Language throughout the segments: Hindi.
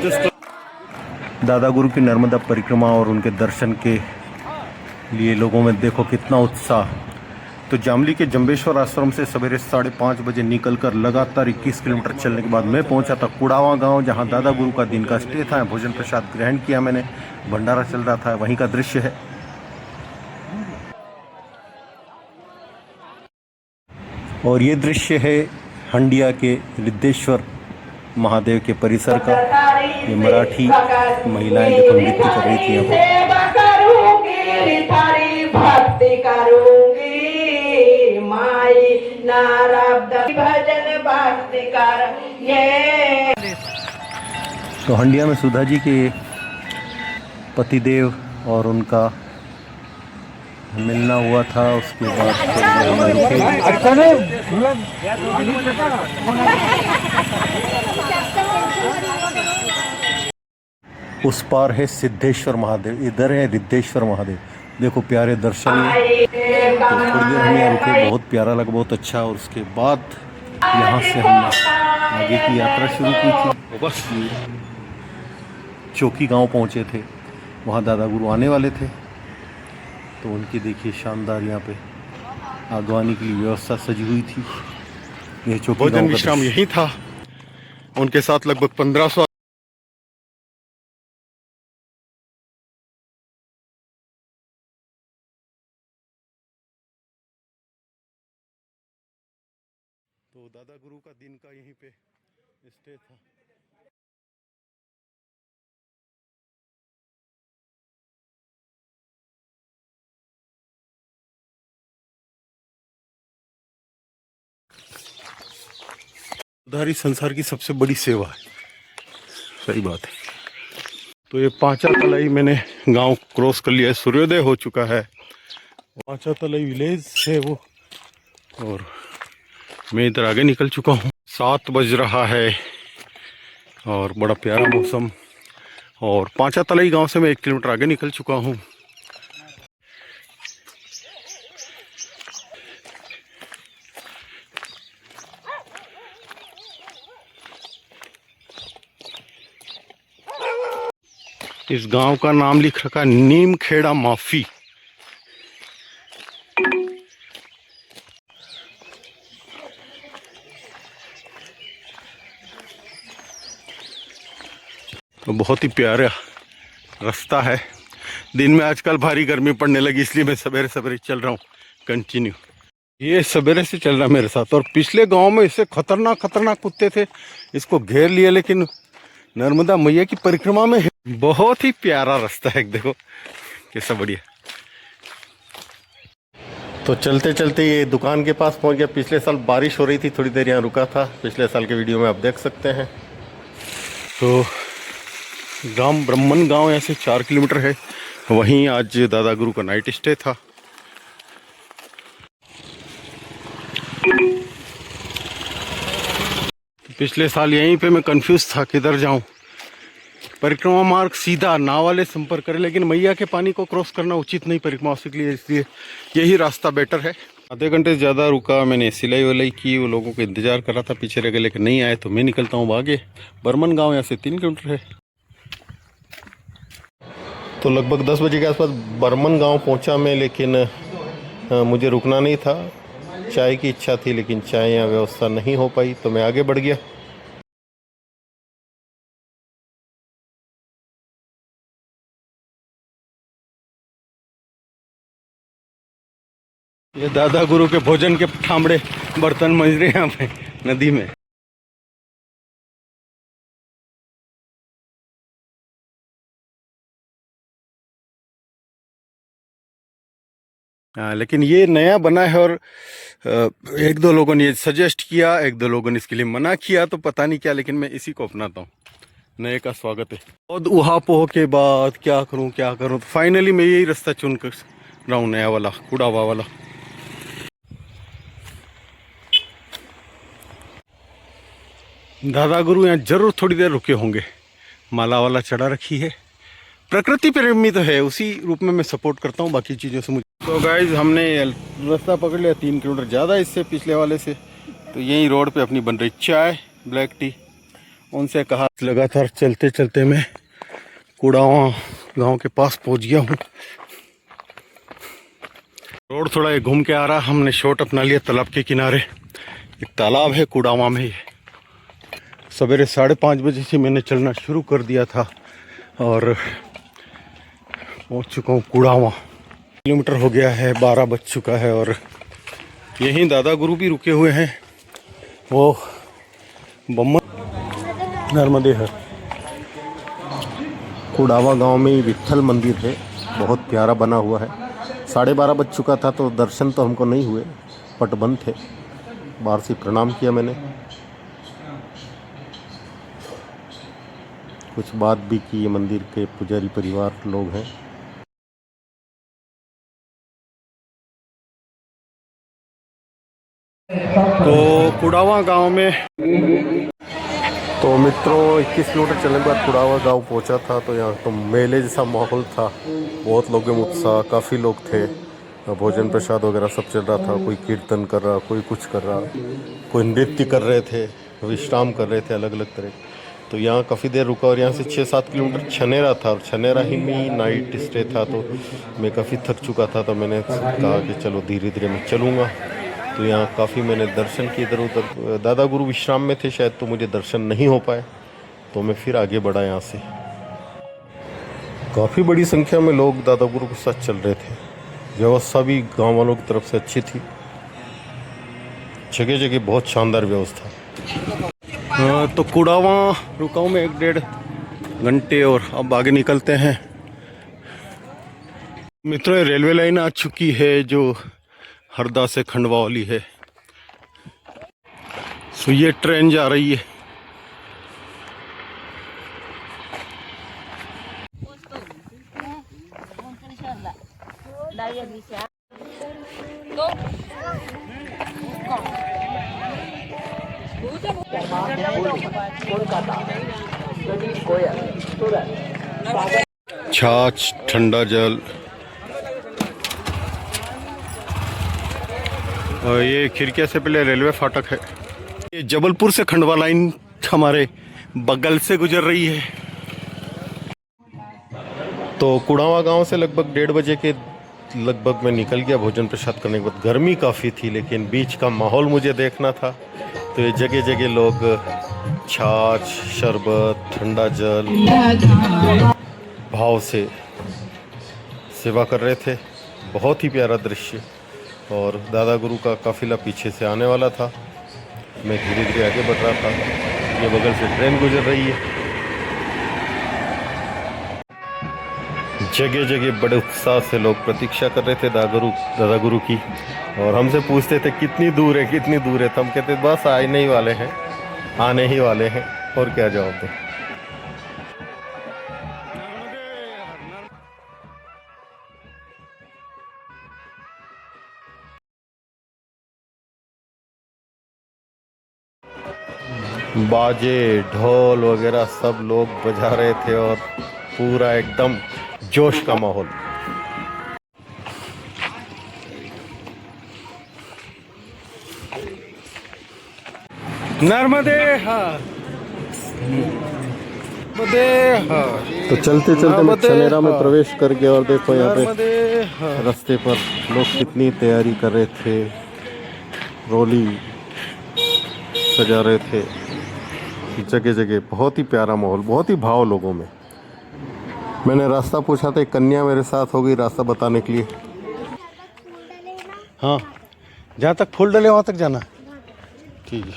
दादा गुरु की नर्मदा परिक्रमा और उनके दर्शन के लिए लोगों में देखो कितना उत्साह। तो जामली के जंबेश्वर आश्रम से सवेरे 5:30 बजे निकलकर लगातार 21 किलोमीटर चलने के बाद मैं पहुंचा था कुड़ावा गांव, जहां दादा गुरु का दिन का स्टे था। भोजन प्रसाद ग्रहण किया मैंने, भंडारा चल रहा था, वहीं का दृश्य है। और ये दृश्य है हंडिया के रिद्धेश्वर महादेव के परिसर का। ये मराठी महिलाएं देखो नृत्य कर रही थी यहाँ तो हंडिया में सुधा जी के पतिदेव और उनका मिलना हुआ था। उसके बाद उस पार है सिद्धेश्वर महादेव, इधर है रिद्धेश्वर महादेव। देखो प्यारे दर्शन। तो थोड़ी देर हम यहाँ रुके, बहुत प्यारा लगा, बहुत अच्छा। और उसके बाद यहाँ से हमने आगे की यात्रा शुरू की थी। बस चौकी गांव पहुँचे थे, वहाँ दादा गुरु आने वाले थे। तो उनकी देखिए शानदार यहाँ पे आगवानी की व्यवस्था सजी हुई थी। यह चौकी भोजन विश्राम यही था। उनके साथ लगभग 1500 तो दादा गुरु का दिन का यहीं पे स्टे था। उधारी संसार की सबसे बड़ी सेवा है, सही बात है। तो ये पांचा तलाई मैंने गांव क्रॉस कर लिया है, सूर्योदय हो चुका है। पांचा तलाई विलेज है वो, और मैं इधर आगे निकल चुका हूँ। 7 बज रहा है और बड़ा प्यारा मौसम। और पांचा तलाई गांव से मैं 1 किलोमीटर आगे निकल चुका हूँ। इस गांव का नाम लिख रखा नीम खेड़ा माफी। तो बहुत ही प्यारा रास्ता है। दिन में आजकल भारी गर्मी पड़ने लगी, इसलिए मैं सवेरे सवेरे चल रहा हूँ कंटिन्यू। ये सवेरे से चल रहा मेरे साथ। और पिछले गांव में इससे खतरनाक कुत्ते थे, इसको घेर लिए। लेकिन नर्मदा मैया की परिक्रमा में बहुत ही प्यारा रास्ता है, देखो कैसा बढ़िया। तो चलते चलते ये दुकान के पास पहुंच गया। पिछले साल बारिश हो रही थी, थोड़ी देर यहाँ रुका था, पिछले साल के वीडियो में आप देख सकते हैं। तो ग्राम ब्रह्मन गांव यहाँ से 4 किलोमीटर है, वहीं आज दादा गुरु का नाइट स्टे था। पिछले साल यहीं पे मैं कंफ्यूज था किधर जाऊं। परिक्रमा मार्ग सीधा नाव वाले संपर्क करें, लेकिन मैया के पानी को क्रॉस करना उचित नहीं परिक्रमा के लिए, इसलिए यही रास्ता बेटर है। आधे घंटे से ज़्यादा रुका, मैंने सिलाई वलाई की, वो लोगों को इंतजार कर रहा था, पीछे रह गए, लेकिन नहीं आए। तो मैं निकलता हूँ आगे। बर्मन गाँव यहाँ से 3 किलोमीटर है। तो लगभग 10 बजे के आसपास बर्मन गांव पहुंचा मैं, लेकिन मुझे रुकना नहीं था। चाय की इच्छा थी, लेकिन चाय यहाँ व्यवस्था नहीं हो पाई, तो मैं आगे बढ़ गया। ये दादा गुरु के भोजन के ठामड़े बर्तन मज रहे हैं यहाँ पे नदी में। लेकिन ये नया बना है, और 1-2 लोगों ने ये सजेस्ट किया, 1-2 लोगों ने इसके लिए मना किया, तो पता नहीं क्या, लेकिन मैं इसी को अपनाता हूँ। नए का स्वागत है। और उहापोह के बाद क्या करूँ तो फाइनली मैं यही रास्ता चुन कर रहा हूँ, नया वाला, कुड़ावा वाला। दादा गुरु यहाँ जरूर थोड़ी देर रुके होंगे। माला वाला चढ़ा रखी है, प्रकृति प्रेमी तो है, उसी रूप में मैं सपोर्ट करता हूँ, बाकी चीज़ों से मुझे। तो गाइज हमने रास्ता पकड़ लिया 3 किलोमीटर ज़्यादा इससे पिछले वाले से। तो यही रोड पे अपनी बन रही चाय, ब्लैक टी, उनसे कहा। लगातार चलते चलते मैं कुड़ावा गांव के पास पहुंच गया हूँ। रोड थोड़ा ये घूम के आ रहा, हमने शॉट अपना लिया तालाब के किनारे। एक तालाब है कुड़ावा में। सवेरे 5:30 बजे से मैंने चलना शुरू कर दिया था और पहुंच चुका हूँ कुड़ावा। किलोमीटर हो गया है, 12 बज चुका है और यहीं दादा गुरु भी रुके हुए हैं। वो बम्मा नर्मदे है। कुड़ावा गांव में ही विट्ठल मंदिर है, बहुत प्यारा बना हुआ है। 12:30 बज चुका था तो दर्शन तो हमको नहीं हुए, पट बंद थे। बाहर से प्रणाम किया मैंने, कुछ बात भी की। ये मंदिर के पुजारी परिवार लोग हैं। तो कुड़ावा गांव में तो मित्रों 21 किलोमीटर चलने के बाद कुड़ावा गांव पहुंचा था। तो यहाँ तो मेले जैसा माहौल था, बहुत लोगों में उत्साह, काफ़ी लोग थे। भोजन प्रसाद वगैरह सब चल रहा था। कोई कीर्तन कर रहा, कोई कुछ कर रहा, कोई नृत्य कर रहे थे, विश्राम कर रहे थे अलग अलग तरह। तो यहाँ काफ़ी देर रुका और यहाँ से 6-7 किलोमीटर छनेरा था और छनेरा ही में नाइट स्टे था। तो मैं काफ़ी थक चुका था, तो मैंने कहा कि चलो धीरे धीरे मैं चलूँगा। तो यहाँ काफ़ी मैंने दर्शन किए इधर उधर। दादा गुरु विश्राम में थे शायद, तो मुझे दर्शन नहीं हो पाए, तो मैं फिर आगे बढ़ा यहाँ से। काफ़ी बड़ी संख्या में लोग दादा गुरु के साथ चल रहे थे। व्यवस्था भी गांव वालों की तरफ से अच्छी थी, जगह जगह बहुत शानदार व्यवस्था। तो कुड़ावा रुका हूँ मैं 1-1.5 घंटे और अब आगे निकलते हैं। मित्रों ये रेलवे लाइन आ चुकी है जो हरदा से खंडवा वाली है। सो ये ट्रेन जा रही है। छाछ, ठंडा जल। और ये खिड़किया से पहले रेलवे फाटक है। ये जबलपुर से खंडवा लाइन हमारे बगल से गुजर रही है। तो कुड़ावा गांव से लगभग 1:30 बजे के लगभग मैं निकल गया भोजन प्रसाद करने के बाद। गर्मी काफ़ी थी लेकिन बीच का माहौल मुझे देखना था। तो ये जगह जगह लोग छाछ, शरबत, ठंडा जल भाव से सेवा कर रहे थे। बहुत ही प्यारा दृश्य। और दादा गुरु का काफिला पीछे से आने वाला था। मैं धीरे धीरे आगे बढ़ रहा था। ये बगल से ट्रेन गुजर रही है। जगह जगह बड़े उत्साह से लोग प्रतीक्षा कर रहे थे दादा गुरु की, और हमसे पूछते थे कितनी दूर है, कितनी दूर है। तो हम कहते बस आने ही वाले हैं, आने ही वाले हैं, और क्या जवाब दें। बाजे ढोल वगैरह सब लोग बजा रहे थे और पूरा एकदम जोश का माहौल। नर्मदे हर, नर्मदे हर। तो चलते चलते मैं छनेरा में प्रवेश कर गया और देखो यहाँ पे रास्ते पर लोग कितनी तैयारी कर रहे थे, रोली सजा रहे थे। जगह जगह बहुत ही प्यारा माहौल, बहुत ही भाव लोगों में। मैंने रास्ता पूछा था, एक कन्या मेरे साथ हो गई रास्ता बताने के लिए। हाँ, जहाँ तक फूल डले वहाँ तक जाना। ठीक है।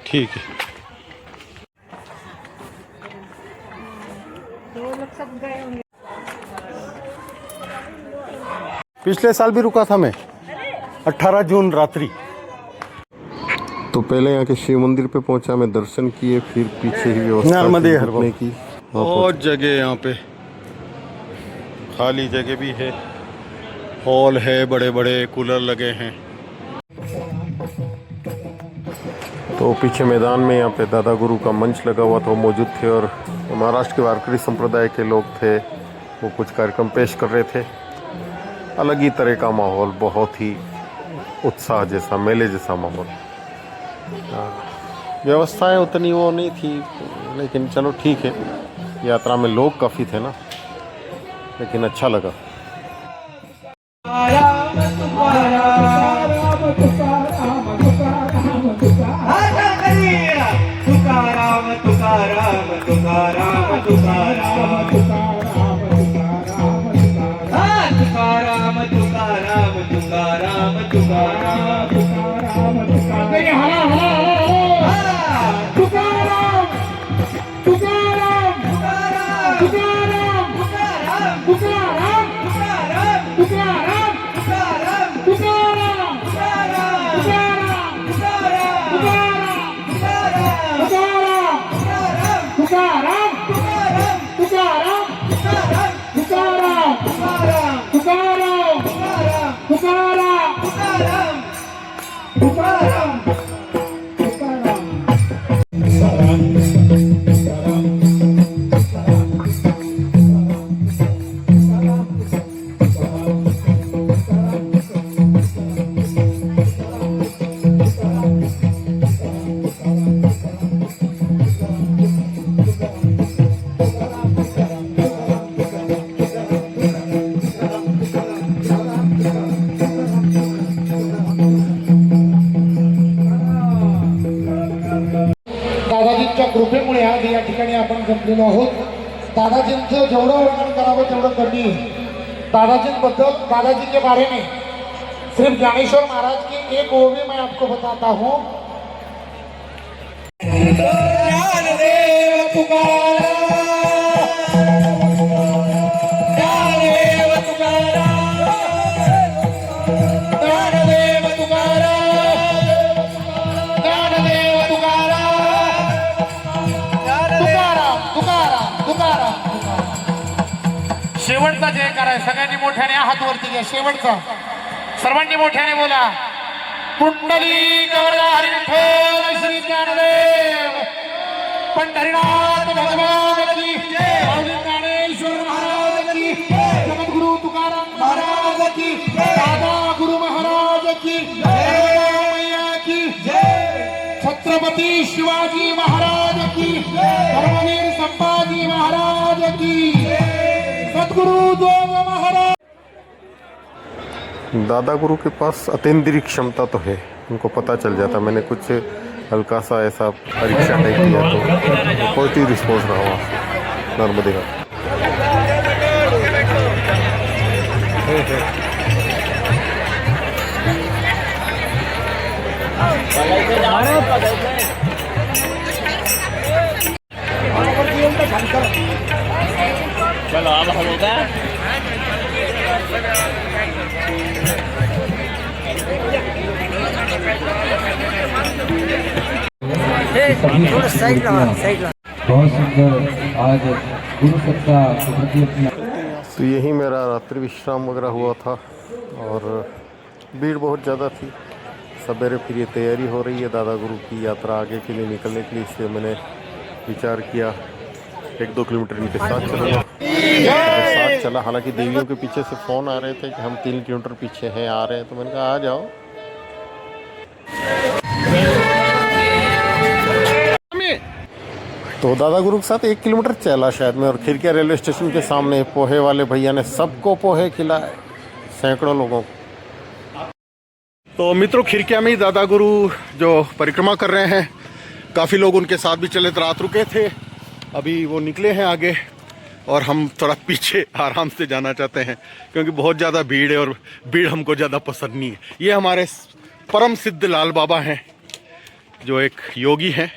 ठीक है। पिछले साल भी रुका था मैं, 18 जून रात्रि। तो पहले यहाँ के शिव मंदिर पे पहुंचा मैं, दर्शन किए, फिर पीछे ही व्यवस्था नर्मदे हर रुकने की। बहुत जगह यहाँ पे खाली जगह भी है, हॉल है, बड़े बड़े कूलर लगे हैं। तो पीछे मैदान में यहाँ पे दादा गुरु का मंच लगा हुआ था, वो मौजूद थे। और महाराष्ट्र के वारकरी संप्रदाय के लोग थे, वो कुछ कार्यक्रम पेश कर रहे थे। अलग ही तरह का माहौल, बहुत ही उत्साह जैसा, मेले जैसा माहौल। व्यवस्थाएं उतनी वो नहीं थी, लेकिन चलो ठीक है। यात्रा में लोग काफ़ी थे ना, लेकिन अच्छा लगा। तुकाराम तुकाराम तुकाराम तुकाराम तुकाराम तुकाराम तुकाराम तुकाराम दादाजींच्या कृपेमुळे आज या ठिकाणी आपण जमलेलो आहोत। दादाजींचं जेवढं वर्णन करावं तेवढं कमी आहे। दादाजींबद्दल, दादाजी के बारे में सिर्फ ज्ञानेश्वर महाराज की एक ओवी मैं आपको बताता हूँ। ज्ञानदेव तुकाराम, ज्ञानदेव तुकाराम, ज्ञानदेव तुकाराम, ज्ञानदेव तुकाराम, तुकाराम तुकाराम तुकाराम। शेवटचा जयकार आहे, सगळ्यांनी मोठ्याने हात वरती घ्या। शेवटचा सर्वांनी मोठ्याने बोला। पुंडलिक वरदा विठ्ठल श्री ज्ञानदेव पंढरीनाथ भगवान की जय, माऊली ज्ञानेश्वर महाराज की जय, जगद्गुरु तुकाराम महाराज की जय, दादा गुरु महाराज की जय, मैया की जय, छत्रपति शिवाजी महाराज की जय, धर्मवीर संभाजी महाराज की जय, सद्गुरु देव महाराज। दादा गुरु के पास अतीन्द्रिय क्षमता तो है, उनको पता चल जाता। मैंने कुछ हल्का सा ऐसा परीक्षा टाइप किया तो बहुत ही रिस्पॉन्स रहा वहाँ नर्मदे का। चलो अब होगा। बहुत सुंदर आज गुरु सत्ता के प्रति अपना। तो यही मेरा रात्रि विश्राम वगैरह हुआ था, और भीड़ बहुत ज़्यादा थी। सवेरे फिर ये तैयारी हो रही है दादा गुरु की यात्रा आगे के लिए निकलने के लिए, इसलिए मैंने विचार किया 1-2 किलोमीटर इनके साथ चला। हालांकि देवियों के पीछे से फ़ोन आ रहे थे कि हम 3 किलोमीटर पीछे हैं, आ रहे हैं, तो मैंने कहा आ जाओ। तो दादा गुरु के साथ 1 किलोमीटर चला शायद मैं, और खिरकिया रेलवे स्टेशन के सामने पोहे वाले भैया ने सबको पोहे खिलाए, सैकड़ों लोगों को। तो मित्रों, खिरकिया में ही दादा गुरु जो परिक्रमा कर रहे हैं, काफ़ी लोग उनके साथ भी चले, तो रात रुके थे। अभी वो निकले हैं आगे, और हम थोड़ा पीछे आराम से जाना चाहते हैं, क्योंकि बहुत ज़्यादा भीड़ है, और भीड़ हमको ज़्यादा पसंद नहीं है। ये हमारे परम सिद्ध लाल बाबा हैं, जो एक योगी हैं।